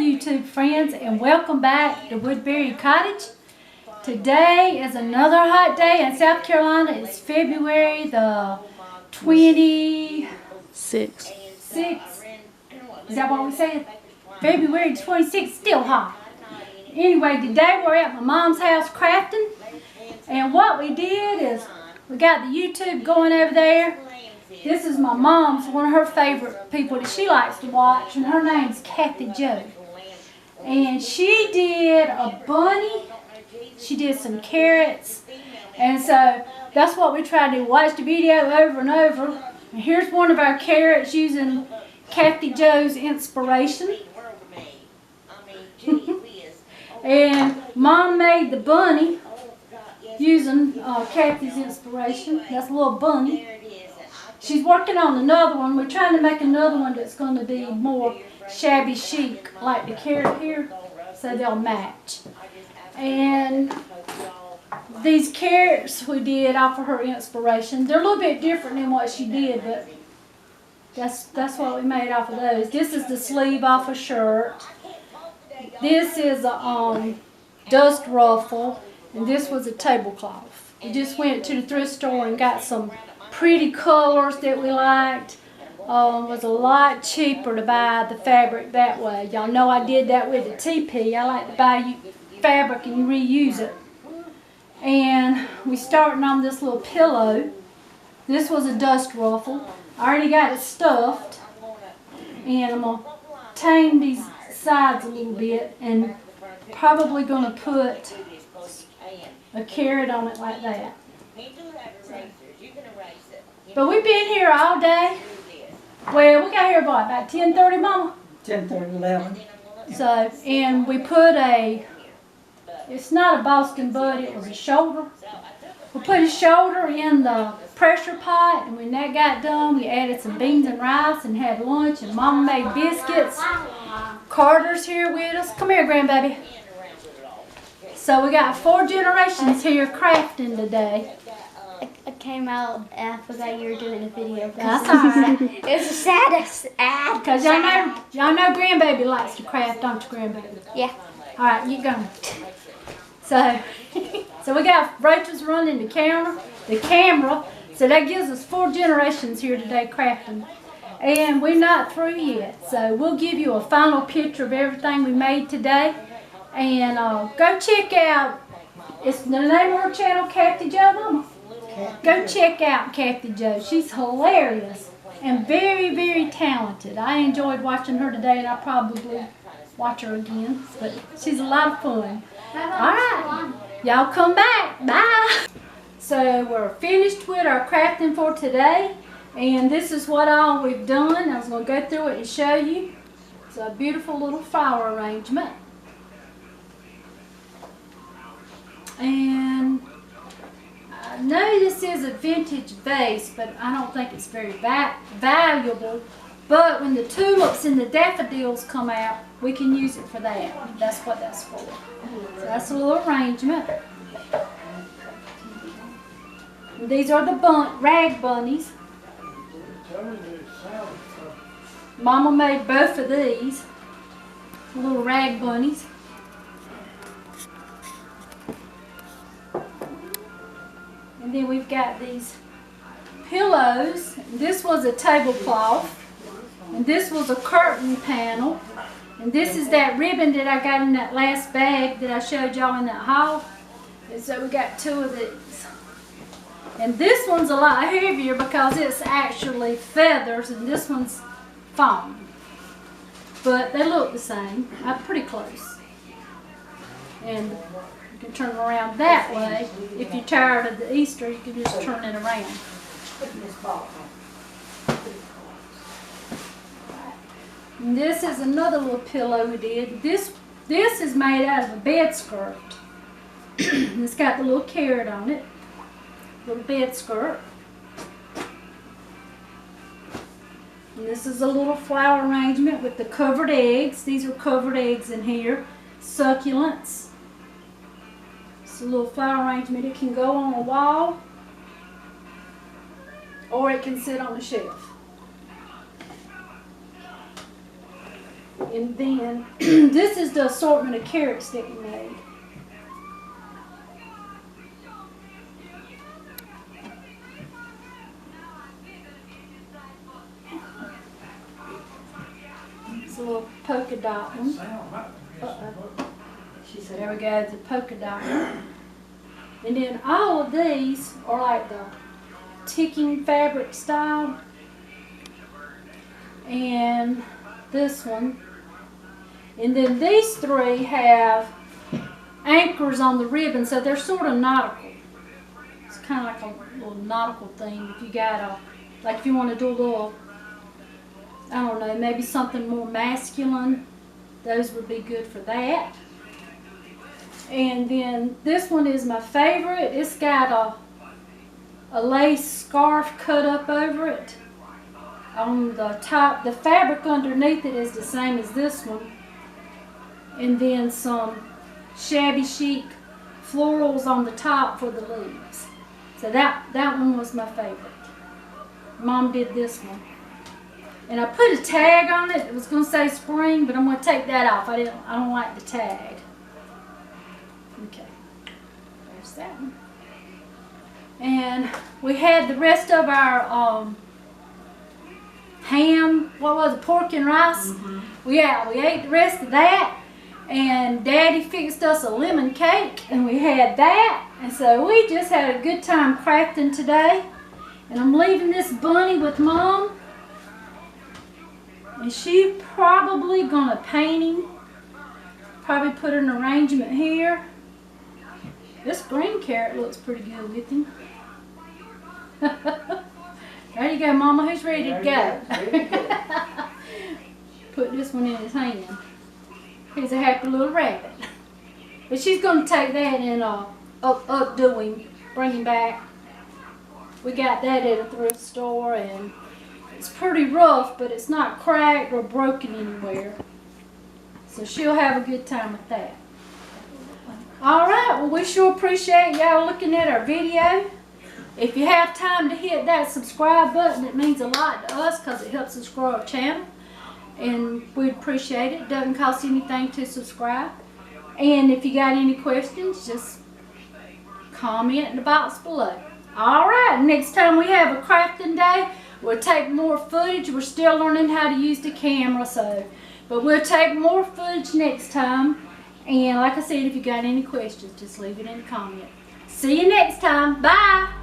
YouTube friends, and welcome back to Woodbury Cottage. Today is another hot day in South Carolina. It's February the 26th. Is that what we said? February 26th, still hot. Anyway, today we're at my mom's house crafting, and what we did is we got the YouTube going over there. This is my mom's, one of her favorite people that she likes to watch, and her name's Kathy Jo. And she did a bunny, she did some carrots, and so that's what we try to do, watch the video over and over. And here's one of our carrots using Kathy Jo's inspiration. And Mom made the bunny using Kathy's inspiration. That's a little bunny. She's working on another one. We're trying to make another one that's going to be more shabby chic, like the carrot here, so they'll match. And these carrots we did off of her inspiration. They're a little bit different than what she did, but that's what we made off of those. This is the sleeve off a shirt. This is a dust ruffle, and this was a tablecloth. We just went to the thrift store and got some pretty colors that we liked. It was a lot cheaper to buy the fabric that way. Y'all know I did that with the TP. I like to buy fabric and reuse it. And we starting on this little pillow. This was a dust ruffle. I already got it stuffed, and I'm going to tame these sides a little bit, and probably going to put a carrot on it like that. But we've been here all day. Well, we got here about 10:30, Mama? 10:30, 11. So, and we put it's not a Boston butt, it was a shoulder. We put a shoulder in the pressure pot, and when that got done, we added some beans and rice and had lunch, and Mama made biscuits. Carter's here with us. Come here, grandbaby. So we got 4 generations here crafting today. I came out and I forgot you were doing a video. That's alright. It was the saddest ad. Because y'all know grandbaby likes to craft, don't you, grandbaby? Yeah. Alright, you go. So we got Rachel's running the camera. So that gives us 4 generations here today crafting. And we're not through yet. So we'll give you a final picture of everything we made today. And go check out, it's the name of her channel, Kathy Jo, Mama. Go check out Kathy Jo. She's hilarious and very, very talented. I enjoyed watching her today, and I'll probably watch her again. But she's a lot of fun. Alright, y'all come back. Bye. So we're finished with our crafting for today. And this is what all we've done. I was going to go through it and show you. It's a beautiful little flower arrangement. And I know this is a vintage vase, but I don't think it's very valuable. But when the tulips and the daffodils come out, we can use it for that. That's what that's for. So that's a little arrangement. And these are the rag bunnies. Mama made both of these little rag bunnies. And then we've got these pillows. This was a tablecloth, and this was a curtain panel, and this is that ribbon that I got in that last bag that I showed y'all in that haul. And so we got 2 of these. And this one's a lot heavier because it's actually feathers, and this one's foam. But they look the same. I'm pretty close. And you can turn it around that way. If you're tired of the Easter, you can just turn it around. And this is another little pillow we did. This is made out of a bed skirt. It's got the little carrot on it. Little bed skirt. And this is a little flower arrangement with the covered eggs. These are covered eggs in here. Succulents. It's a little flower arrangement. It can go on a wall, or it can sit on a shelf. And then this is the assortment of carrots that we made. It's a little polka dot one. There we go, the polka dot one. And then all of these are like the ticking fabric style. And this one. And then these three have anchors on the ribbon, so they're sort of nautical. It's kind of like a little nautical thing. If you got a, like if you want to do a little, I don't know, maybe something more masculine, those would be good for that. And then this one is my favorite. It's got a lace scarf cut up over it. On the top, the fabric underneath it is the same as this one. And then some shabby chic florals on the top for the leaves. So that one was my favorite. Mom did this one. And I put a tag on it. It was going to say spring, but I'm going to take that off. I don't like the tag. Okay. There's that one. And we had the rest of our ham, what was it, pork and rice? We ate the rest of that. And Daddy fixed us a lemon cake, and we had that. And so we just had a good time crafting today. And I'm leaving this bunny with Mom. And she's probably gonna paint him. Probably put an arrangement here. This green carrot looks pretty good with him. There you go, Mama. Who's ready to go? Put this one in his hand. He's a happy little rabbit. But she's going to take that and updo him, bring him back. We got that at a thrift store, and it's pretty rough, but it's not cracked or broken anywhere. So she'll have a good time with that. Alright, well, we sure appreciate y'all looking at our video. If you have time to hit that subscribe button, it means a lot to us because it helps us grow our channel. And we'd appreciate it. It doesn't cost anything to subscribe. And if you got any questions, just comment in the box below. Alright, next time we have a crafting day, we'll take more footage. We're still learning how to use the camera, but we'll take more footage next time. And like I said, if you got any questions, just leave it in the comment. See you next time. Bye.